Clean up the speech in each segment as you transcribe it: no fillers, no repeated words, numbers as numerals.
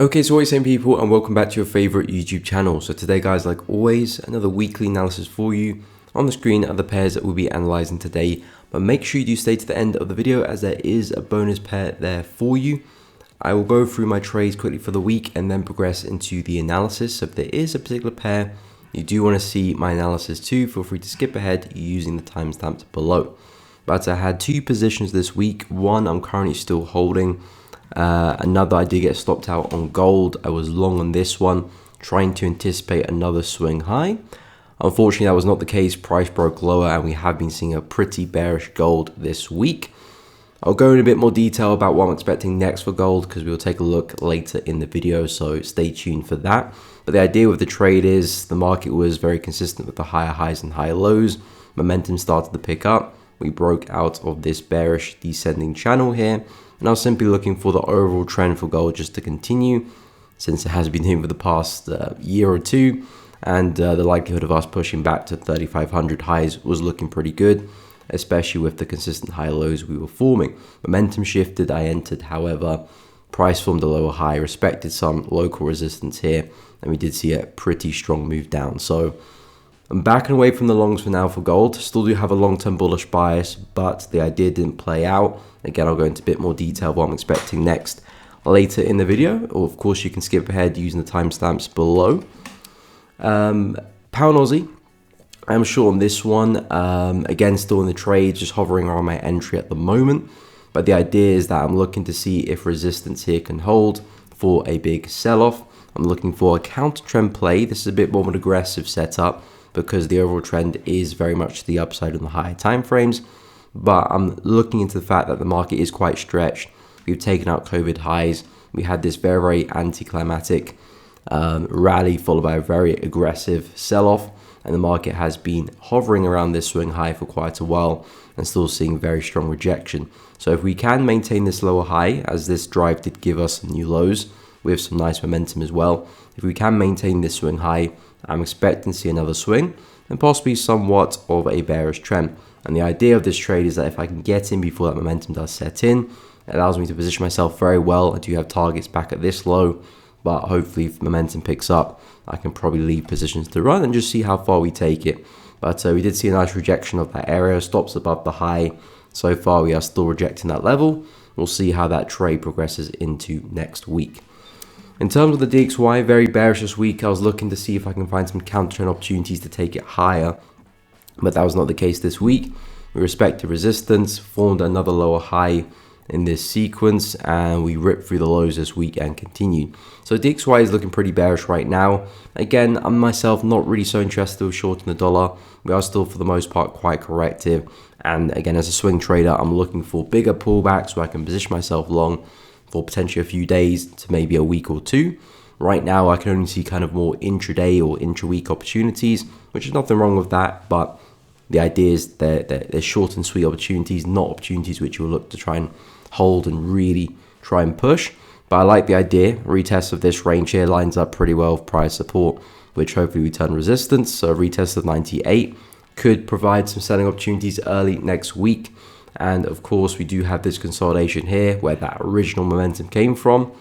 Okay, so what are you saying, people, and welcome back to your favorite YouTube channel. So today, guys, like always, another weekly analysis for you. On the screen are the pairs that we'll be analyzing today, but make sure you do stay to the end of the video as there is a bonus pair there for you. I will go through my trades quickly for the week and then progress into the analysis. So if there is a particular pair you do want to see my analysis too, feel free to skip ahead using the timestamps below. But I had two positions this week. One I'm currently still holding. Another, I did get stopped out on gold. I was long on this one, trying to anticipate another swing high. Unfortunately, that was not the case. Price broke lower and we have been seeing a pretty bearish gold this week. I'll go in a bit more detail about what I'm expecting next for gold because we'll take a look later in the video, so stay tuned for that. But the idea with the trade is the market was very consistent with the higher highs and higher lows. Momentum started to pick up. We broke out of this bearish descending channel here. And I was simply looking for the overall trend for gold just to continue, since it has been here for the past year or two, and the likelihood of us pushing back to 3,500 highs was looking pretty good, especially with the consistent high lows we were forming. Momentum shifted, I entered, however, price formed a lower high, respected some local resistance here, and we did see a pretty strong move down. So I'm backing away from the longs for now for gold. Still do have a long-term bullish bias, but the idea didn't play out. Again, I'll go into a bit more detail of what I'm expecting next later in the video, or of course you can skip ahead using the timestamps below. Pound Aussie, I'm short on this one. Again, still in the trade, just hovering around my entry at the moment. But the idea is that I'm looking to see if resistance here can hold for a big sell-off. I'm looking for a counter trend play. This is a bit more of an aggressive setup because the overall trend is very much to the upside on the higher time frames. But I'm looking into the fact that the market is quite stretched. We've taken out COVID highs. We had this very, very anticlimactic rally followed by a very aggressive sell-off. And the market has been hovering around this swing high for quite a while and still seeing very strong rejection. So if we can maintain this lower high, as this drive did give us some new lows with some nice momentum as well. If we can maintain this swing high, I'm expecting to see another swing and possibly somewhat of a bearish trend. And the idea of this trade is that if I can get in before that momentum does set in, it allows me to position myself very well. I do have targets back at this low, but hopefully if momentum picks up, I can probably leave positions to run and just see how far we take it. But we did see a nice rejection of that area, stops above the high. So far we are still rejecting that level. We'll see how that trade progresses into next week. In terms of the DXY, very bearish this week. I was looking to see if I can find some counter trend opportunities to take it higher, but that was not the case this week. We respected resistance, formed another lower high in this sequence, and we ripped through the lows this week and continued. So DXY is looking pretty bearish right now. Again, I'm myself not really so interested with shorting the dollar. We are still for the most part quite corrective. And again, as a swing trader, I'm looking for bigger pullbacks where I can position myself long for potentially a few days to maybe a week or two. Right now, I can only see kind of more intraday or intra-week opportunities, which is nothing wrong with that, but the idea is that they're short and sweet opportunities, not opportunities which you'll look to try and hold and really try and push. But I like the idea. Retest of this range here lines up pretty well with price support, which hopefully we turn resistance. So a retest of 98 could provide some selling opportunities early next week. And of course, we do have this consolidation here where that original momentum came from,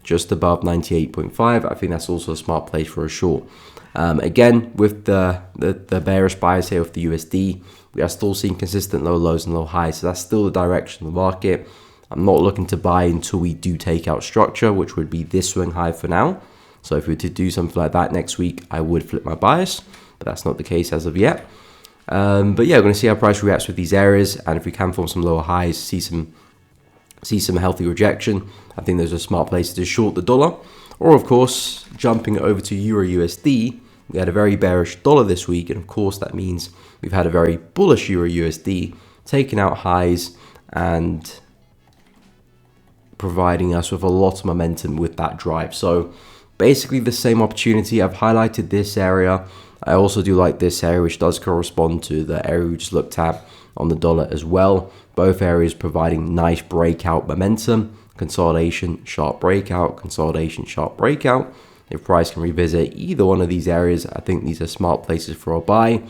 just above 98.5. I think that's also a smart place for a short. Again, with the bearish bias here with the USD, we are still seeing consistent low lows and low highs. So that's still the direction of the market. I'm not looking to buy until we do take out structure, which would be this swing high for now. So if we were to do something like that next week, I would flip my bias, but that's not the case as of yet. But yeah, we're going to see how price reacts with these areas, and if we can form some lower highs, see some healthy rejection, I think those are smart places to short the dollar. Or of course, jumping over to Euro USD, we had a very bearish dollar this week, and of course that means we've had a very bullish Euro USD, taking out highs and providing us with a lot of momentum with that drive. So basically the same opportunity. I've highlighted this area. I also do like this area, which does correspond to the area we just looked at on the dollar as well. Both areas providing nice breakout momentum, consolidation, sharp breakout, consolidation, sharp breakout. If price can revisit either one of these areas, I think these are smart places for a buy.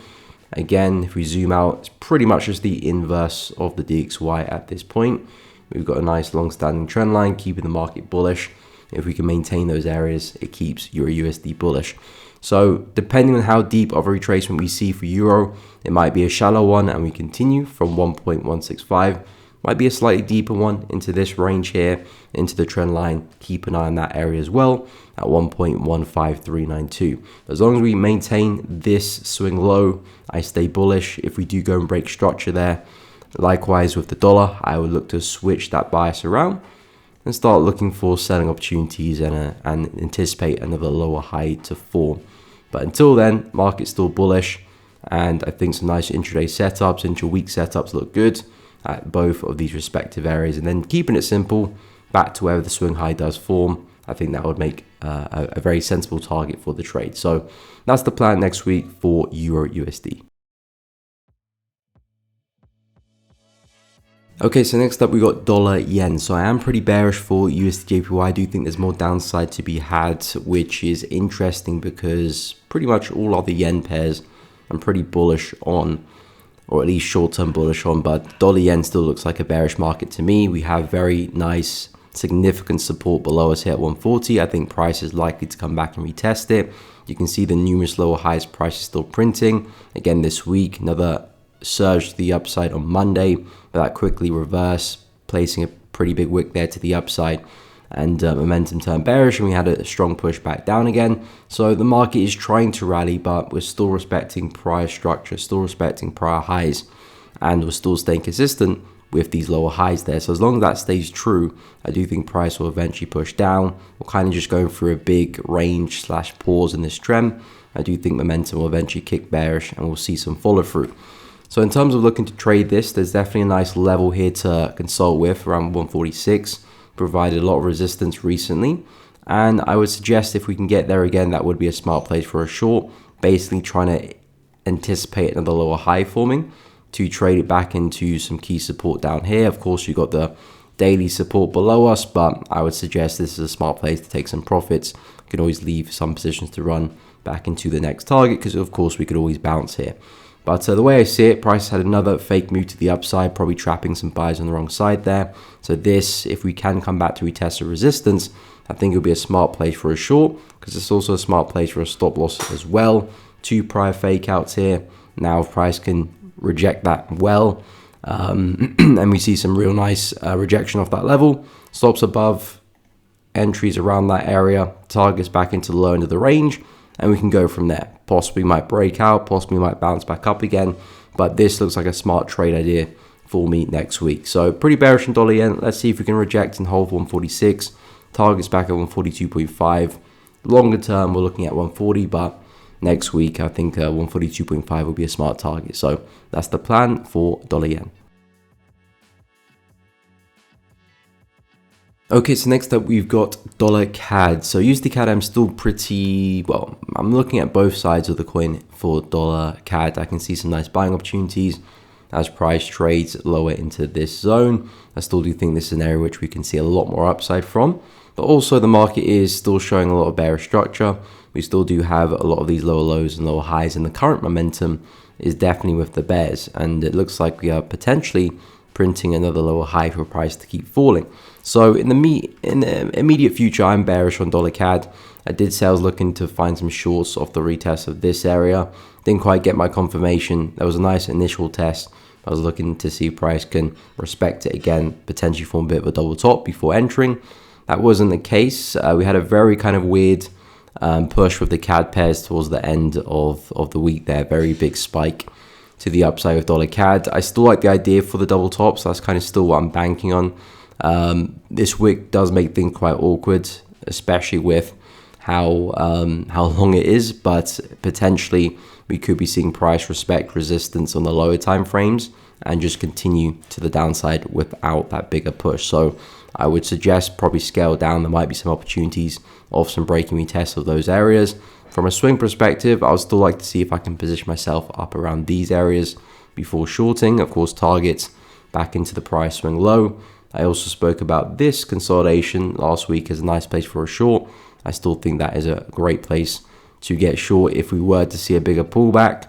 Again, if we zoom out, it's pretty much just the inverse of the DXY at this point. We've got a nice long-standing trend line, keeping the market bullish. If we can maintain those areas, it keeps Euro USD bullish. So depending on how deep of a retracement we see for Euro, it might be a shallow one and we continue from 1.165. Might be a slightly deeper one into this range here, into the trend line. Keep an eye on that area as well at 1.15392. As long as we maintain this swing low, I stay bullish. If we do go and break structure there, likewise with the dollar, I would look to switch that bias around and start looking for selling opportunities and anticipate another lower high to form. But until then, market's still bullish, and I think some nice intraday setups, intra-week setups look good at both of these respective areas. And then keeping it simple, back to wherever the swing high does form, I think that would make a very sensible target for the trade. So that's the plan next week for Euro USD. Okay, so next up we got dollar yen. So I am pretty bearish for USD JPY. I do think there's more downside to be had, which is interesting because pretty much all other yen pairs I'm pretty bullish on, or at least short-term bullish on, but dollar yen still looks like a bearish market to me. We have very nice, significant support below us here at 140. I think price is likely to come back and retest it. You can see the numerous lower highs price is still printing. Again this week, another surge to the upside on Monday, but that quickly reversed, placing a pretty big wick there to the upside, and momentum turned bearish, and we had a strong push back down again. So the market is trying to rally, but we're still respecting prior structure, still respecting prior highs, and we're still staying consistent with these lower highs there. So as long as that stays true, I do think price will eventually push down. We're kind of just going through a big range / pause in this trend. I do think momentum will eventually kick bearish, and we'll see some follow through. So in terms of looking to trade this, there's definitely a nice level here to consult with around 146. Provided a lot of resistance recently, and I would suggest if we can get there again, that would be a smart place for a short, basically trying to anticipate another lower high forming to trade it back into some key support down here. Of course, you've got the daily support below us, but I would suggest this is a smart place to take some profits. You can always leave some positions to run back into the next target, because of course we could always bounce here. But the way I see it, price had another fake move to the upside, probably trapping some buyers on the wrong side there. So this, if we can come back to retest the resistance, I think it'll be a smart place for a short, because it's also a smart place for a stop loss as well. Two prior fake outs here. Now if price can reject that well, and we see some real nice rejection off that level, stops above, entries around that area, targets back into the low end of the range, and we can go from there. Possibly might break out, possibly might bounce back up again, but this looks like a smart trade idea for me next week. So pretty bearish in dollar yen. Let's see if we can reject and hold 146. Targets back at 142.5. Longer term, we're looking at 140, but next week I think 142.5 will be a smart target. So that's the plan for dollar yen. Okay, so next up we've got dollar CAD. So USD CAD, I'm still pretty, well, I'm looking at both sides of the coin for dollar CAD. I can see some nice buying opportunities as price trades lower into this zone. I still do think this is an area which we can see a lot more upside from, but also the market is still showing a lot of bearish structure. We still do have a lot of these lower lows and lower highs, and the current momentum is definitely with the bears, and it looks like we are potentially printing another lower high for price to keep falling. So in the immediate future, I'm bearish on dollar CAD. I did say I was looking to find some shorts off the retest of this area. Didn't quite get my confirmation. There was a nice initial test. I was looking to see if price can respect it again, potentially form a bit of a double top before entering. That wasn't the case. We had a very kind of weird push with the CAD pairs towards the end of the week there. Very big spike to the upside with dollar CAD. I still like the idea for the double top, so that's kind of still what I'm banking on. This wick does make things quite awkward, especially with how long it is, but potentially we could be seeing price respect resistance on the lower time frames and just continue to the downside without that bigger push. So I would suggest probably scale down. There might be some opportunities of some breaking retests of those areas. From a swing perspective, I would still like to see if I can position myself up around these areas before shorting. Of course, targets back into the price swing low. I also spoke about this consolidation last week as a nice place for a short. I still think that is a great place to get short if we were to see a bigger pullback.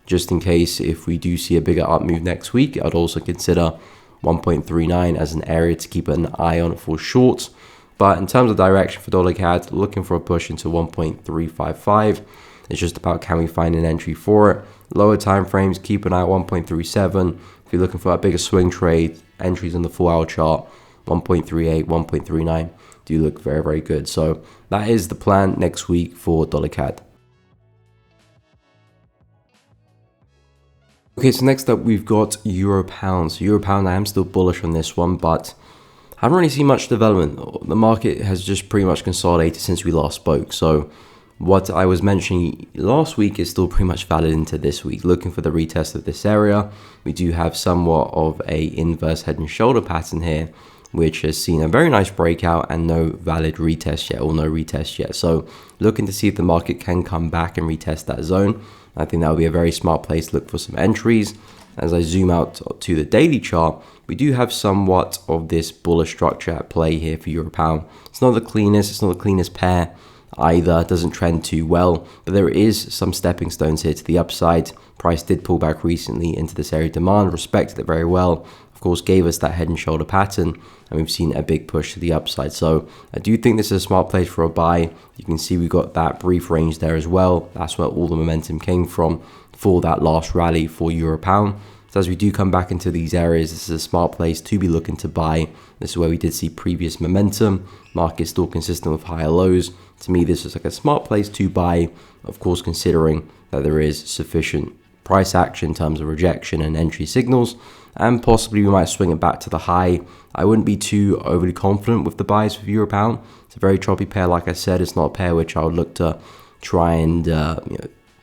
Just in case, if we do see a bigger up move next week, I'd also consider 1.39 as an area to keep an eye on for shorts. But in terms of direction for dollar CAD, looking for a push into 1.355. It's just about, can we find an entry for it? Lower time frames, keep an eye at 1.37. If you're looking for a bigger swing trade, entries on the 4-hour chart, 1.38, 1.39 do look very, very good. So that is the plan next week for dollar CAD. Okay, so next up we've got Euro Pound. So Euro Pound, I am still bullish on this one, but I haven't really seen much development. The market has just pretty much consolidated since we last spoke. So what I was mentioning last week is still pretty much valid into this week. Looking for the retest of this area. We do have somewhat of a inverse head and shoulder pattern here, which has seen a very nice breakout and no valid retest yet, or no retest yet. So looking to see if the market can come back and retest that zone. I think that would be a very smart place to look for some entries. As I zoom out to the daily chart, we do have somewhat of this bullish structure at play here for Euro Pound. It's not the cleanest pair either, doesn't trend too well, but there is some stepping stones here to the upside. Price did pull back recently into this area of demand, respected it very well, of course gave us that head and shoulder pattern, and we've seen a big push to the upside. So I do think this is a smart place for a buy. You can see we got that brief range there as well. That's where all the momentum came from for that last rally for Euro Pound. So as we do come back into these areas, this is a smart place to be looking to buy. This is where we did see previous momentum. Market still consistent with higher lows. To me, this is like a smart place to buy, of course, considering that there is sufficient price action in terms of rejection and entry signals, and possibly we might swing it back to the high. I wouldn't be too overly confident with the buys for Euro Pound. It's a very choppy pair. Like I said, it's not a pair which I would look to try and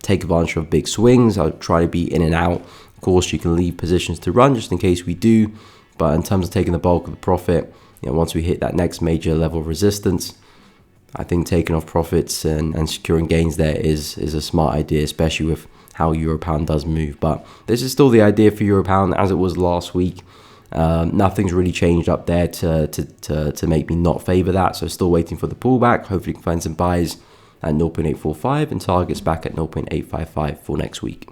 take advantage of big swings. I would try to be in and out. Of course, you can leave positions to run just in case we do, but in terms of taking the bulk of the profit, once we hit that next major level of resistance, I think taking off profits and securing gains there is a smart idea, especially with how Euro Pound does move. But this is still the idea for Euro Pound as it was last week. Nothing's really changed up there to make me not favor that. So still waiting for the pullback. Hopefully, you can find some buys at 0.845 and targets back at 0.855 for next week.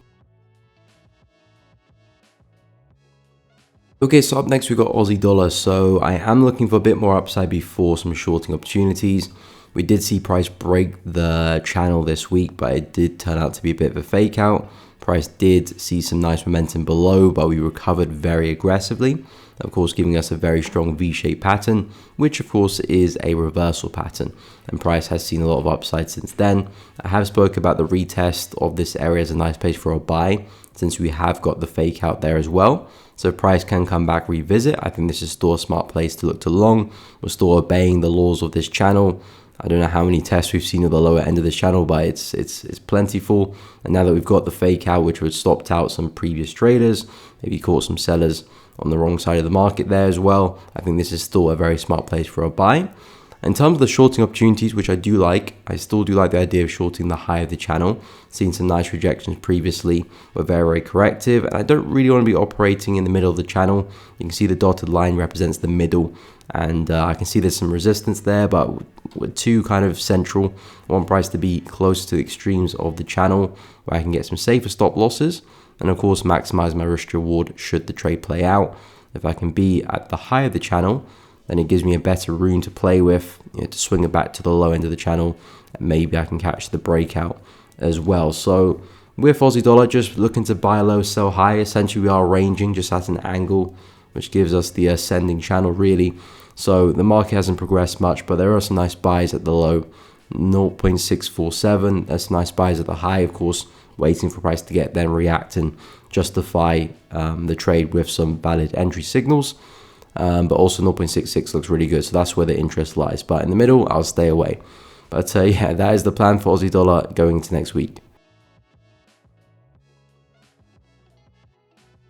Okay, so up next we've got Aussie dollar. So I am looking for a bit more upside before some shorting opportunities. We did see price break the channel this week, but it did turn out to be a bit of a fake out. Price did see some nice momentum below, but we recovered very aggressively, of course giving us a very strong V-shaped pattern, which of course is a reversal pattern, and price has seen a lot of upside since then. I have spoke about the retest of this area as a nice place for a buy, since we have got the fake out there as well. So price can come back, revisit. I think this is still a smart place to look to long. We're still obeying the laws of this channel. I don't know how many tests we've seen at the lower end of this channel, but it's plentiful. And now that we've got the fake out, which would stopped out some previous traders, maybe caught some sellers on the wrong side of the market there as well, I think this is still a very smart place for a buy. In terms of the shorting opportunities, which I do like, I still do like the idea of shorting the high of the channel. Seen some nice rejections previously, were very, very corrective, and I don't really want to be operating in the middle of the channel. You can see the dotted line represents the middle, and I can see there's some resistance there, but with two kind of central. I want price to be close to the extremes of the channel, where I can get some safer stop losses, and of course maximize my risk to reward should the trade play out. If I can be at the high of the channel, then it gives me a better room to play with, to swing it back to the low end of the channel, and maybe I can catch the breakout as well. So with Aussie dollar, just looking to buy low, sell high. Essentially, we are ranging just at an angle, which gives us the ascending channel really. So the market hasn't progressed much, but there are some nice buys at the low, 0.647. There's some nice buys at the high, of course, waiting for price to get then react and justify the trade with some valid entry signals. But also 0.66 looks really good, so that's where the interest lies. But in the middle, I'll stay away. But yeah, that is the plan for Aussie dollar going into next week.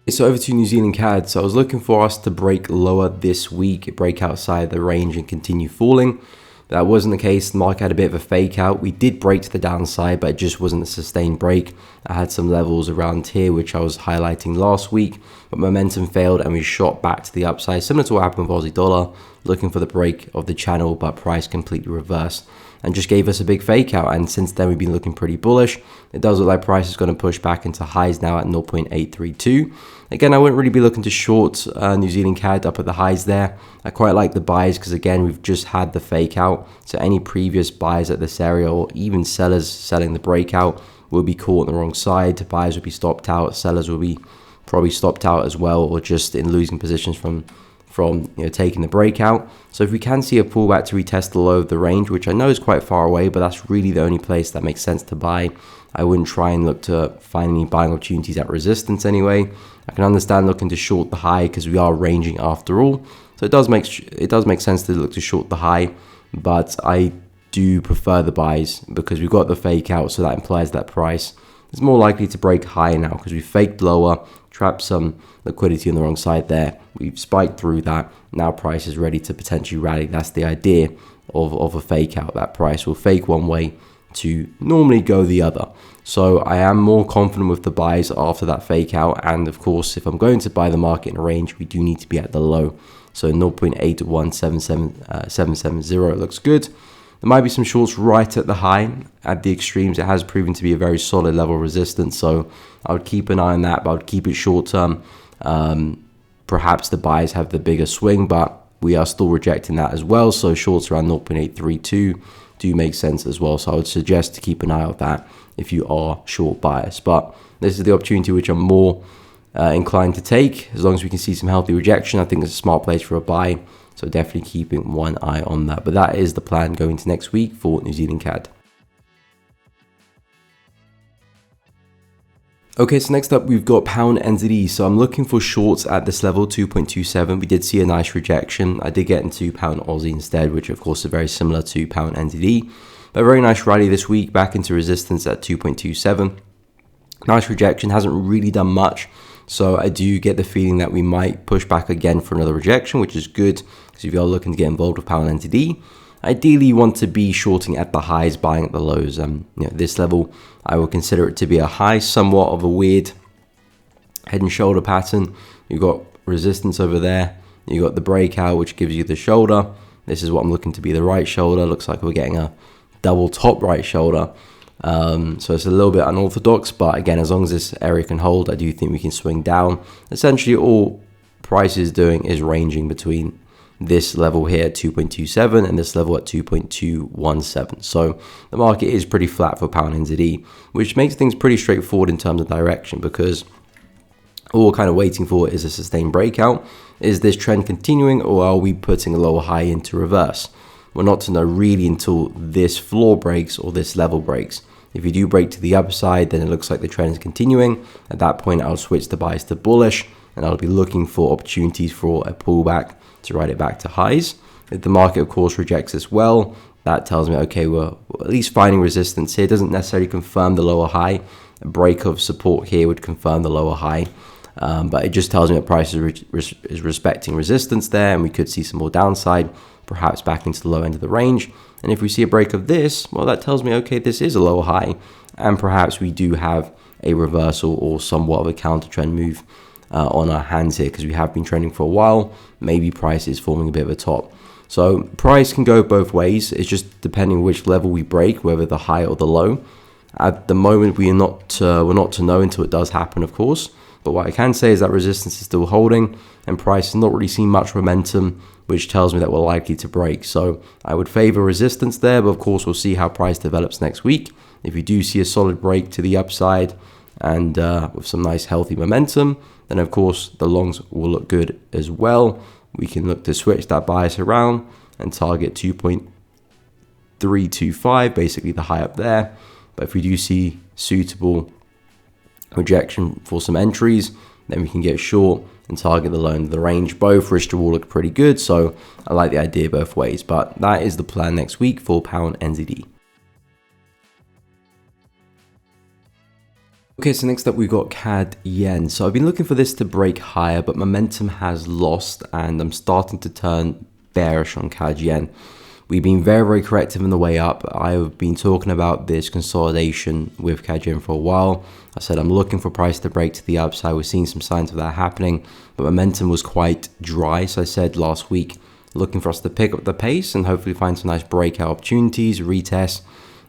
So over to New Zealand CAD. So I was looking for us to break lower this week, break outside the range and continue falling. That wasn't the case. The market had a bit of a fake out. We did break to the downside, but it just wasn't a sustained break. I had some levels around here, which I was highlighting last week, but momentum failed and we shot back to the upside, similar to what happened with Aussie dollar, looking for the break of the channel, but price completely reversed and just gave us a big fake out. And since then, we've been looking pretty bullish. It does look like price is going to push back into highs now at 0.832. Again, I wouldn't really be looking to short New Zealand CAD up at the highs there. I quite like the buys because, again, we've just had the fake out. So any previous buys at this area, or even sellers selling the breakout, will be caught on the wrong side. Buyers will be stopped out. Sellers will be probably stopped out as well, or just in losing positions from taking the breakout. So if we can see a pullback to retest the low of the range, which I know is quite far away, but that's really the only place that makes sense to buy. I wouldn't try and look to find any buying opportunities at resistance anyway. I can understand looking to short the high because we are ranging after all. So it does make sense to look to short the high, but I do prefer the buys because we've got the fake out, so that implies that price is more likely to break higher now because we faked lower, trapped some liquidity on the wrong side there. We've spiked through that. Now price is ready to potentially rally. That's the idea of a fake out. That price will fake one way to normally go the other. So I am more confident with the buys after that fake out. And of course, if I'm going to buy the market in a range, we do need to be at the low. So 0.81770 looks good. There might be some shorts right at the high. At the extremes, it has proven to be a very solid level of resistance. So I would keep an eye on that, but I would keep it short term. Perhaps the buys have the bigger swing, but we are still rejecting that as well. So shorts around 0.832 do make sense as well. So I would suggest to keep an eye on that if you are short bias. But this is the opportunity which I'm more inclined to take. As long as we can see some healthy rejection, I think it's a smart place for a buy. So definitely keeping one eye on that. But that is the plan going into next week for New Zealand CAD. Okay, so next up we've got pound NZD. So I'm looking for shorts at this level, 2.27. We did see a nice rejection. I did get into pound Aussie instead, which of course is very similar to pound NZD. But a very nice rally this week back into resistance at 2.27. Nice rejection, hasn't really done much. So I do get the feeling that we might push back again for another rejection, which is good. So if you're looking to get involved with pound NZD, ideally you want to be shorting at the highs, buying at the lows. This level, I would consider it to be a high, somewhat of a weird head and shoulder pattern. You've got resistance over there. You've got the breakout, which gives you the shoulder. This is what I'm looking to be the right shoulder. Looks like we're getting a double top right shoulder. So it's a little bit unorthodox, but again, as long as this area can hold, I do think we can swing down. Essentially, all price is doing is ranging between this level here at 2.27 and this level at 2.217. So the market is pretty flat for pound NZD, which makes things pretty straightforward in terms of direction, because all we're kind of waiting for is a sustained breakout. Is this trend continuing, or are we putting a lower high into reverse? We're not to know really until this floor breaks or this level breaks. If you do break to the upside, then it looks like the trend is continuing. At that point, I'll switch the bias to bullish, and I'll be looking for opportunities for a pullback to ride it back to highs. If the market, of course, rejects this well, that tells me, okay, we're at least finding resistance here. It doesn't necessarily confirm the lower high. A break of support here would confirm the lower high. But it just tells me that price is respecting resistance there, and we could see some more downside, perhaps back into the low end of the range. And if we see a break of this, well, that tells me, okay, this is a lower high, and perhaps we do have a reversal or somewhat of a counter trend move on our hands here, because we have been trending for a while. Maybe price is forming a bit of a top. So price can go both ways. It's just depending which level we break, whether the high or the low. At the moment, we're not to know until it does happen, of course. But what I can say is that resistance is still holding, and price has not really seen much momentum, which tells me that we're likely to break. So I would favor resistance there, but of course we'll see how price develops next week. If we do see a solid break to the upside and with some nice healthy momentum, then of course the longs will look good as well. We can look to switch that bias around and target 2.325, basically the high up there. But if we do see suitable rejection for some entries, then we can get short and target the low end of the range. Both risk to reward look pretty good, so I like the idea both ways. But that is the plan next week for pound NZD. Okay, so next up we've got CAD Yen. So I've been looking for this to break higher, but momentum has lost, and I'm starting to turn bearish on CAD Yen. We've been very, very corrective in the way up. I've been talking about this consolidation with CAD Yen for a while. I said I'm looking for price to break to the upside. We're seeing some signs of that happening, but momentum was quite dry. So I said last week, looking for us to pick up the pace and hopefully find some nice breakout opportunities, retest,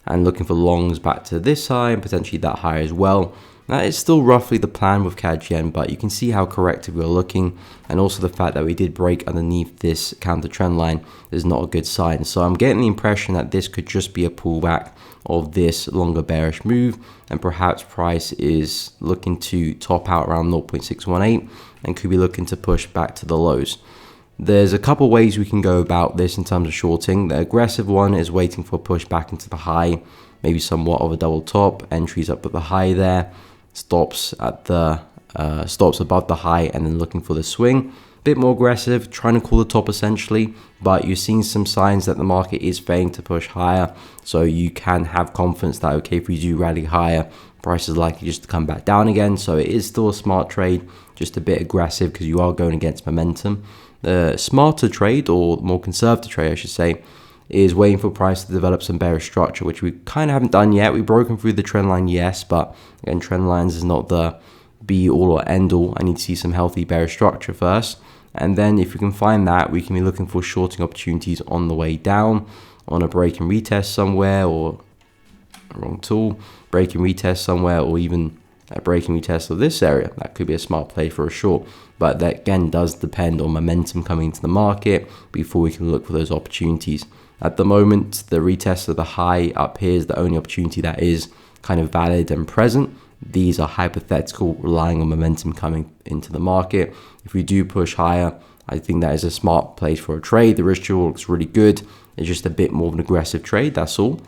and looking for longs back to this high and potentially that high as well. That is still roughly the plan with CAD Yen, but you can see how corrective we're looking, and also the fact that we did break underneath this counter trend line is not a good sign. So I'm getting the impression that this could just be a pullback of this longer bearish move, and perhaps price is looking to top out around 0.618 and could be looking to push back to the lows. There's a couple ways we can go about this in terms of shorting. The aggressive one is waiting for a push back into the high, maybe somewhat of a double top, entries up at the high there, stops at the stops above the high, and then looking for the swing. Bit more aggressive, trying to call the top essentially, but you're seeing some signs that the market is failing to push higher, so you can have confidence that, okay, if we do rally higher, price is likely just to come back down again. So it is still a smart trade, just a bit aggressive because you are going against momentum. The smarter trade, or more conservative trade I should say, is waiting for price to develop some bearish structure, which we kind of haven't done yet. We've broken through the trend line, yes, but again, trend lines is not the be all or end all. I need to see some healthy bearish structure first, and then if we can find that, we can be looking for shorting opportunities on the way down, on a break and retest somewhere, or wrong tool, break and retest somewhere, or even a break and retest of this area. That could be a smart play for a short, but that again does depend on momentum coming into the market before we can look for those opportunities. At the moment, the retest of the high up here is the only opportunity that is kind of valid and present. These are hypothetical, relying on momentum coming into the market. If we do push higher, I think that is a smart place for a trade. The risk reward looks really good. It's just a bit more of an aggressive trade, that's all.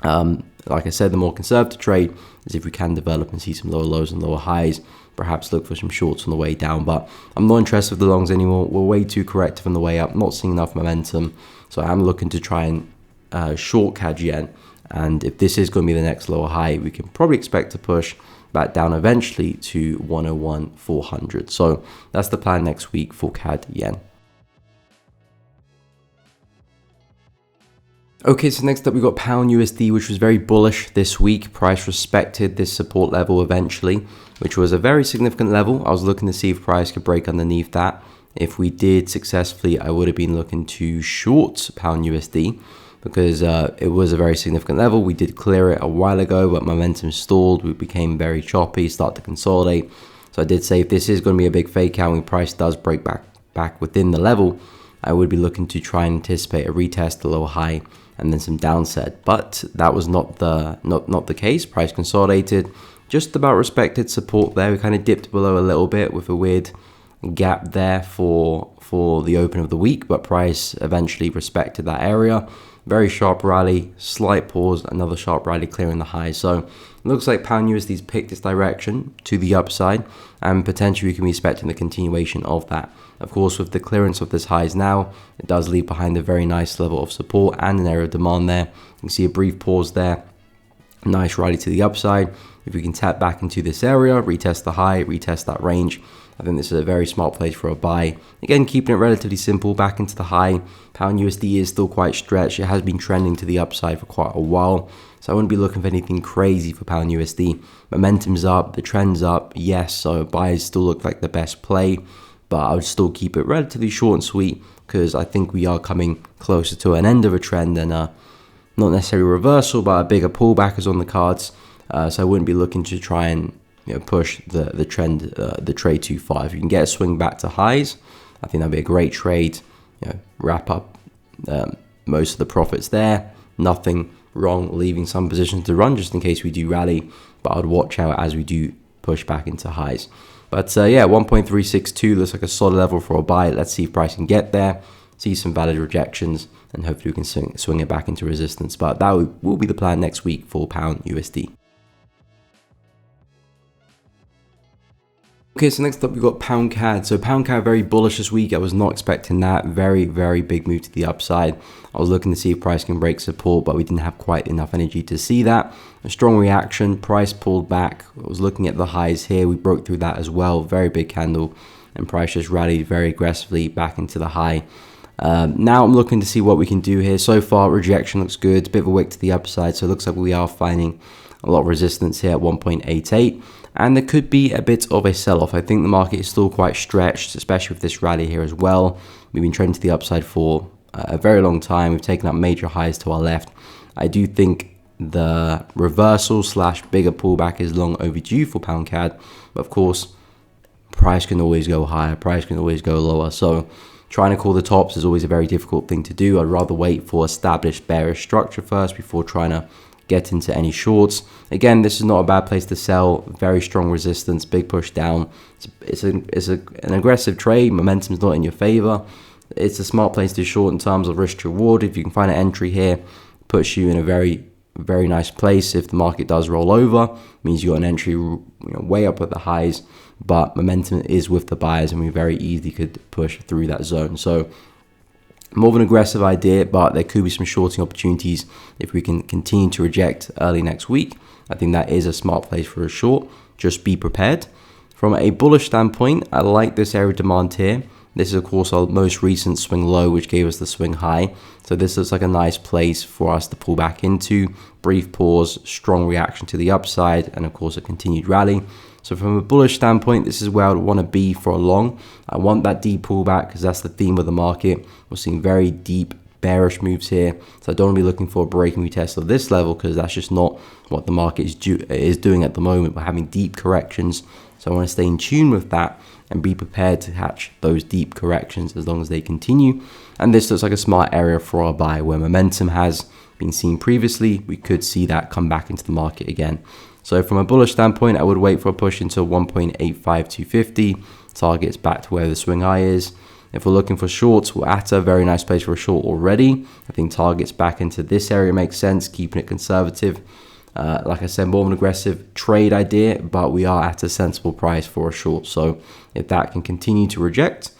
Like I said, the more conservative trade is if we can develop and see some lower lows and lower highs, perhaps look for some shorts on the way down. But I'm not interested with the longs anymore. We're way too corrective on the way up, not seeing enough momentum. So I'm looking to try and short CAD Yen. And if this is going to be the next lower high, we can probably expect to push back down eventually to 101,400. So that's the plan next week for CAD Yen. Okay, so next up we've got Pound USD, which was very bullish this week. Price respected this support level eventually, which was a very significant level. I was looking to see if price could break underneath that. If we did successfully, I would have been looking to short Pound USD because it was a very significant level. We did clear it a while ago, but momentum stalled. We became very choppy, start to consolidate. So I did say if this is going to be a big fake out when price does break back within the level, I would be looking to try and anticipate a retest, a lower high, and then some downside. But that was not the case. Price consolidated, just about respected support there. We kind of dipped below a little bit with a weird gap there for the open of the week, but price eventually respected that area. Very sharp rally, slight pause, another sharp rally clearing the high. So it looks like Pound USD's picked its direction to the upside, and potentially we can be expecting the continuation of that. Of course, with the clearance of this highs now, it does leave behind a very nice level of support and an area of demand there. You can see a brief pause there, nice rally to the upside. If we can tap back into this area, retest the high, retest that range, I think this is a very smart place for a buy. Again, keeping it relatively simple, back into the high. Pound USD is still quite stretched. It has been trending to the upside for quite a while, so I wouldn't be looking for anything crazy for Pound USD. Momentum's up, the trend's up, yes, so buys still look like the best play, but I would still keep it relatively short and sweet because I think we are coming closer to an end of a trend and not necessarily a reversal, but a bigger pullback is on the cards. So I wouldn't be looking to try and push the trend, the trade too far. If you can get a swing back to highs, I think that'd be a great trade. Wrap up most of the profits there. Nothing wrong leaving some positions to run just in case we do rally, but I'd watch out as we do push back into highs. But yeah, 1.362 looks like a solid level for a buy. Let's see if price can get there, see some valid rejections, and hopefully we can swing it back into resistance. But that will be the plan next week for Pound USD. Okay, so next up we've got Pound CAD. So Pound CAD very bullish this week. I was not expecting that. Very, very big move to the upside. I was looking to see if price can break support, but we didn't have quite enough energy to see that. A strong reaction. Price pulled back. I was looking at the highs here. We broke through that as well. Very big candle, and price just rallied very aggressively back into the high. Now I'm looking to see what we can do here. So far, rejection looks good. Bit of a wick to the upside, so it looks like we are finding a lot of resistance here at 1.88. and there could be a bit of a sell-off. I think the market is still quite stretched, especially with this rally here as well. We've been trending to the upside for a very long time. We've taken up major highs to our left. I do think the reversal / bigger pullback is long overdue for pound CAD, but of course price can always go higher, price can always go lower, so trying to call the tops is always a very difficult thing to do. I'd rather wait for established bearish structure first before trying to get into any shorts. Again, this is not a bad place to sell. Very strong resistance, big push down. It's an aggressive trade. Momentum's not in your favor. It's a smart place to short in terms of risk to reward. If you can find an entry here, puts you in a very nice place. If the market does roll over, means you got an entry way up at the highs, but momentum is with the buyers and we very easily could push through that zone. So more of an aggressive idea, but there could be some shorting opportunities if we can continue to reject early next week. I think that is a smart place for a short. Just be prepared. From a bullish standpoint, I like this area of demand here. This is, of course, our most recent swing low, which gave us the swing high. So this looks like a nice place for us to pull back into. Brief pause, strong reaction to the upside, and of course, a continued rally. So from a bullish standpoint, this is where I would want to be for a long. I want that deep pullback because that's the theme of the market. We're seeing very deep bearish moves here. So I don't want to be looking for a breaking retest of this level because that's just not what the market is doing at the moment. We're having deep corrections. So I want to stay in tune with that and be prepared to catch those deep corrections as long as they continue. And this looks like a smart area for our buy where momentum has been seen previously. We could see that come back into the market again. So from a bullish standpoint, I would wait for a push until 1.85250. Targets back to where the swing high is. If we're looking for shorts, we're at a very nice place for a short already. I think targets back into this area makes sense, keeping it conservative. Like I said, more of an aggressive trade idea, but we are at a sensible price for a short. So if that can continue to reject,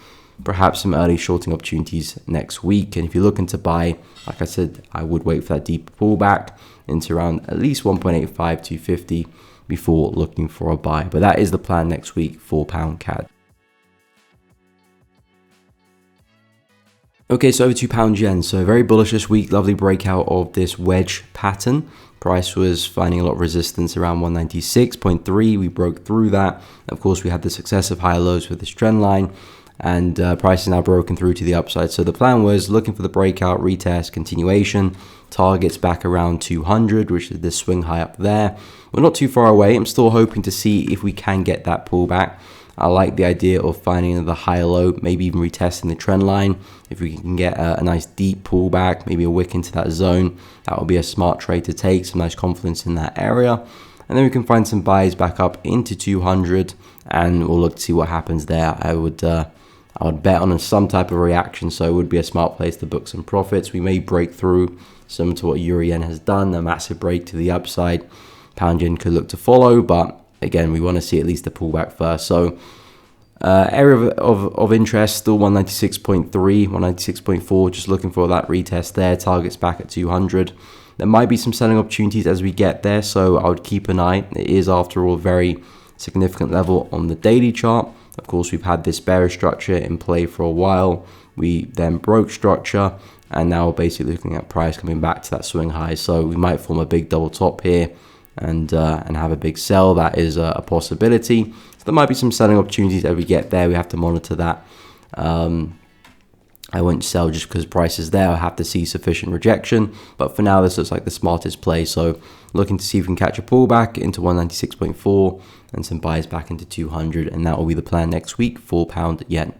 perhaps some early shorting opportunities next week. And if you're looking to buy, like I said, I would wait for that deep pullback into around at least 1.85250 before looking for a buy. But that is the plan next week for pound CAD. Okay, so over to pound yen. So very bullish this week. Lovely breakout of this wedge pattern. Price was finding a lot of resistance around 196.3. We broke through that. Of course, we had the successive high lows with this trend line, and price is now broken through to the upside. So the plan was looking for the breakout, retest, continuation, targets back around 200, which is this swing high up there. We're not too far away. I'm still hoping to see if we can get that pullback. I like the idea of finding another higher low, maybe even retesting the trend line. If we can get a nice deep pullback, maybe a wick into that zone, that would be a smart trade to take, some nice confidence in that area. And then we can find some buys back up into 200 and we'll look to see what happens there. I would bet on some type of reaction, so it would be a smart place to book some profits. We may break through, similar to what Euro Yen has done, a massive break to the upside. Pound Yen could look to follow, but again, we want to see at least a pullback first. So area of interest, still 196.3, 196.4, just looking for that retest there. Targets back at 200. There might be some selling opportunities as we get there, so I would keep an eye. It is, after all, a very significant level on the daily chart. Of course, we've had this bearish structure in play for a while. We then broke structure, and now we're basically looking at price coming back to that swing high. So we might form a big double top here and have a big sell. That is a possibility. So there might be some selling opportunities as we get there. We have to monitor that. I won't sell just because price is there. I have to see sufficient rejection. But for now, this looks like the smartest play. So looking to see if we can catch a pullback into 196.4 and some buys back into 200. And that will be the plan next week for pound yen.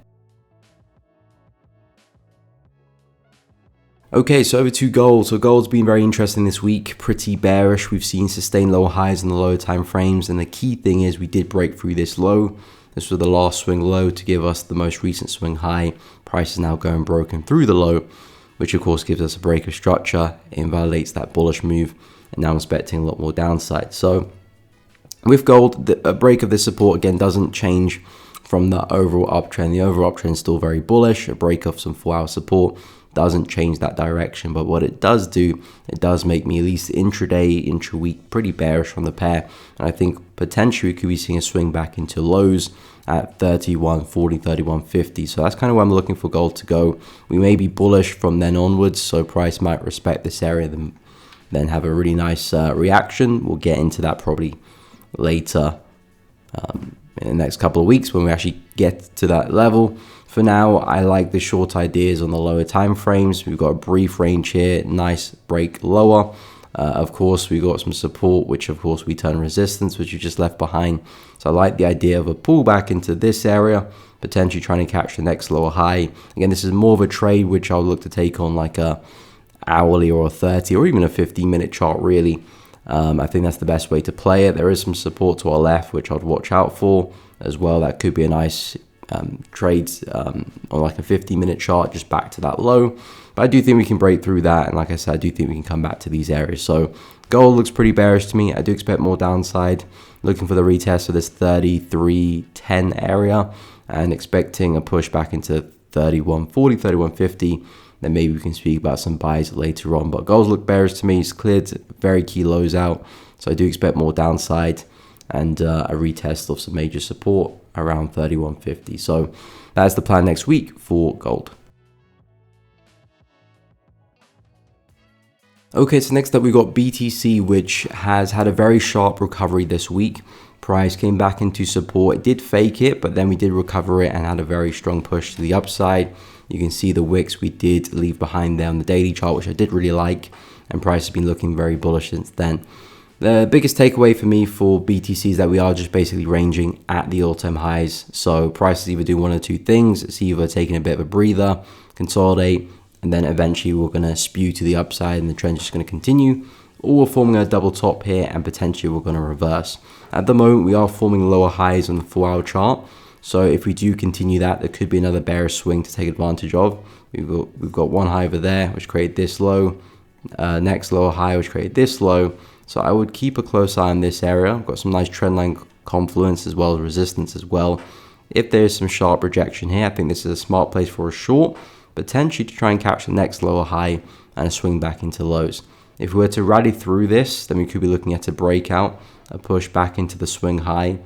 Okay, so over to gold. So gold's been very interesting this week, pretty bearish. We've seen sustained lower highs in the lower time frames, and the key thing is we did break through this low. This was the last swing low to give us the most recent swing high. Price is now going broken through the low, which of course gives us a break of structure. It invalidates that bullish move, and now I'm expecting a lot more downside. So with gold, a break of this support again doesn't change from the overall uptrend. The overall uptrend is still very bullish. A break of some 4-hour support doesn't change that direction, but what it does do, it does make me at least intraday, intra-week pretty bearish on the pair, and I think potentially we could be seeing a swing back into lows at 31.40, 31.50. So that's kind of where I'm looking for gold to go. We may be bullish from then onwards, so price might respect this area, then have a really nice reaction. We'll get into that probably later in the next couple of weeks when we actually get to that level. For now, I like the short ideas on the lower time frames. We've got a brief range here, nice break lower. Of course, we got some support, which of course we turn resistance, which we just left behind. So I like the idea of a pullback into this area, potentially trying to catch the next lower high. Again, this is more of a trade which I'll look to take on like a hourly or a 30 or even a 15-minute chart really. I think that's the best way to play it. There is some support to our left, which I'd watch out for as well. That could be a nice trade on like a 50-minute chart, just back to that low. But I do think we can break through that. And like I said, I do think we can come back to these areas. So gold looks pretty bearish to me. I do expect more downside. Looking for the retest of this 33.10 area and expecting a push back into 31.40, 31.50. Then maybe we can speak about some buys later on. But gold look bearish to me. It's cleared very key lows out. So I do expect more downside and a retest of some major support around 31.50. So that's the plan next week for gold. Okay, so next up we've got BTC, which has had a very sharp recovery this week. Price came back into support. It did fake it, but then we did recover it and had a very strong push to the upside. You can see the wicks we did leave behind there on the daily chart, which I did really like, and price has been looking very bullish since then. The biggest takeaway for me for BTC is that we are just basically ranging at the all-time highs. So price is either doing one or two things. It's either taking a bit of a breather, consolidate, and then eventually we're going to spew to the upside and the trend is just going to continue, or we're forming a double top here and potentially we're going to reverse. At the moment, we are forming lower highs on the 4-hour chart. So if we do continue that, there could be another bearish swing to take advantage of. We've got one high over there, which created this low. Next lower high, which created this low. So I would keep a close eye on this area. I've got some nice trendline confluence as well as resistance as well. If there's some sharp rejection here, I think this is a smart place for a short, potentially to try and catch the next lower high and a swing back into lows. If we were to rally through this, then we could be looking at a breakout, a push back into the swing high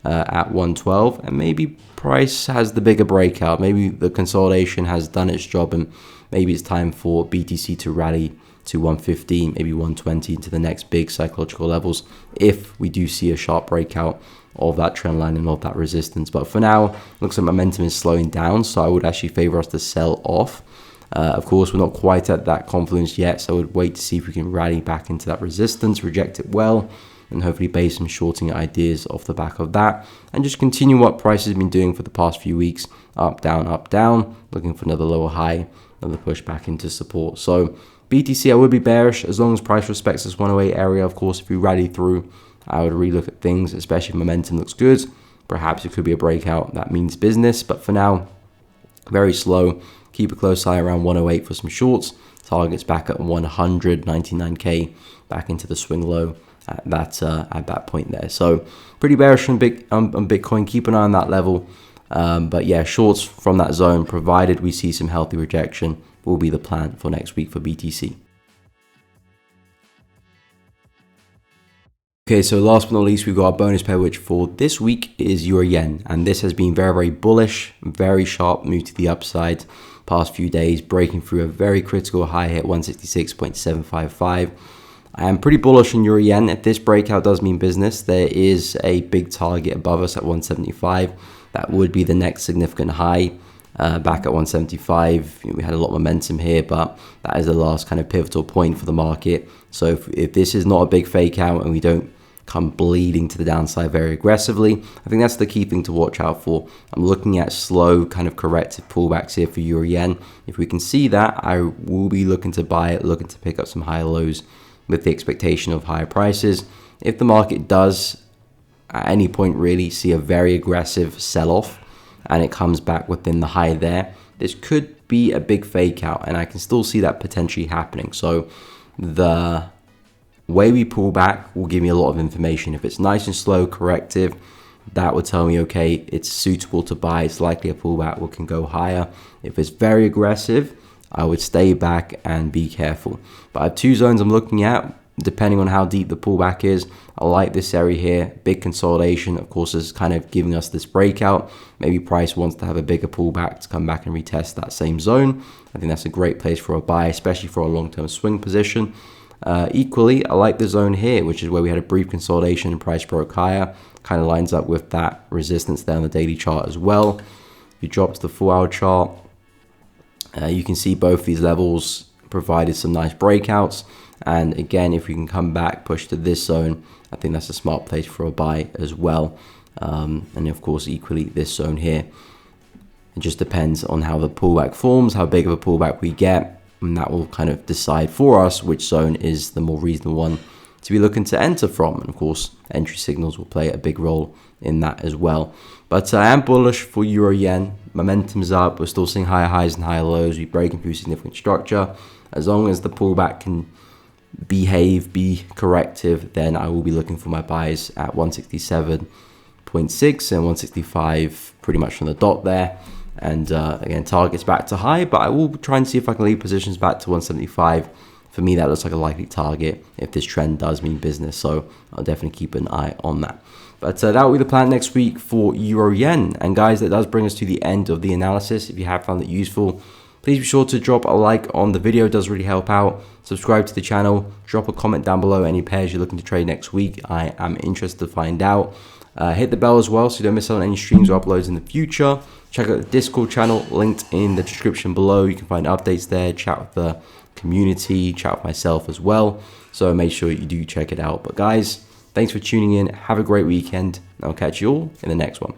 at 112, and maybe price has the bigger breakout. Maybe the consolidation has done its job and maybe it's time for BTC to rally to 115, maybe 120 into the next big psychological levels if we do see a sharp breakout of that trend line and of that resistance. But for now, looks like momentum is slowing down, so I would actually favor us to sell off. Of course, we're not quite at that confluence yet, so I would wait to see if we can rally back into that resistance, reject it well, and hopefully base some shorting ideas off the back of that, and just continue what price has been doing for the past few weeks, up, down, looking for another lower high, another push back into support. So BTC, I would be bearish as long as price respects this 108 area. Of course, if we rally through, I would relook at things, especially if momentum looks good. Perhaps it could be a breakout. That means business. But for now, very slow. Keep a close eye around 108 for some shorts. Targets back at 199K, back into the swing low at that point there. So pretty bearish on Bitcoin. Keep an eye on that level. But yeah, shorts from that zone, provided we see some healthy rejection, will be the plan for next week for BTC. Okay, so last but not least, we've got our bonus pair, which for this week is Euro Yen. And this has been very, very bullish, very sharp move to the upside past few days, breaking through a very critical high hit, 166.755. I am pretty bullish on Euro Yen. If this breakout does mean business, there is a big target above us at 175. That would be the next significant high. Back at 175, we had a lot of momentum here, but that is the last kind of pivotal point for the market. So if this is not a big fake out and we don't come bleeding to the downside very aggressively, I think that's the key thing to watch out for. I'm looking at slow kind of corrective pullbacks here for Euro Yen. If we can see that, I will be looking to buy it, looking to pick up some higher lows with the expectation of higher prices. If the market does at any point really see a very aggressive sell-off, and it comes back within the high there, this could be a big fake out, and I can still see that potentially happening. So the way we pull back will give me a lot of information. If it's nice and slow corrective, that would tell me, okay, it's suitable to buy, it's likely a pullback, we can go higher. If it's very aggressive, I would stay back and be careful. But I have two zones I'm looking at, depending on how deep the pullback is. I like this area here, big consolidation, of course, is kind of giving us this breakout. Maybe price wants to have a bigger pullback to come back and retest that same zone. I think that's a great place for a buy, especially for a long-term swing position. Equally, I like the zone here, which is where we had a brief consolidation and price broke higher. Kind of lines up with that resistance there on the daily chart as well. If you drop to the 4-hour chart, you can see both these levels provided some nice breakouts. And again, if we can come back, push to this zone, I think that's a smart place for a buy as well. And of course, equally this zone here. It just depends on how the pullback forms, how big of a pullback we get, and that will kind of decide for us which zone is the more reasonable one to be looking to enter from. And of course, entry signals will play a big role in that as well. But I am bullish for Euro Yen. Momentum's up. We're still seeing higher highs and higher lows. We're breaking through significant structure. As long as the pullback can behave, be corrective, then I will be looking for my buys at 167.6 and 165 pretty much on the dot there. And again, targets back to high, but I will try and see if I can leave positions back to 175. For me, that looks like a likely target if this trend does mean business. So I'll definitely keep an eye on that. But that will be the plan next week for Euro Yen. And guys, that does bring us to the end of the analysis. If you have found it useful, please be sure to drop a like on the video. It does really help out. Subscribe to the channel. Drop a comment down below any pairs you're looking to trade next week. I am interested to find out. Hit the bell as well so you don't miss out on any streams or uploads in the future. Check out the Discord channel linked in the description below. You can find updates there, chat with the community, chat with myself as well. So make sure you do check it out. But guys, thanks for tuning in. Have a great weekend. I'll catch you all in the next one.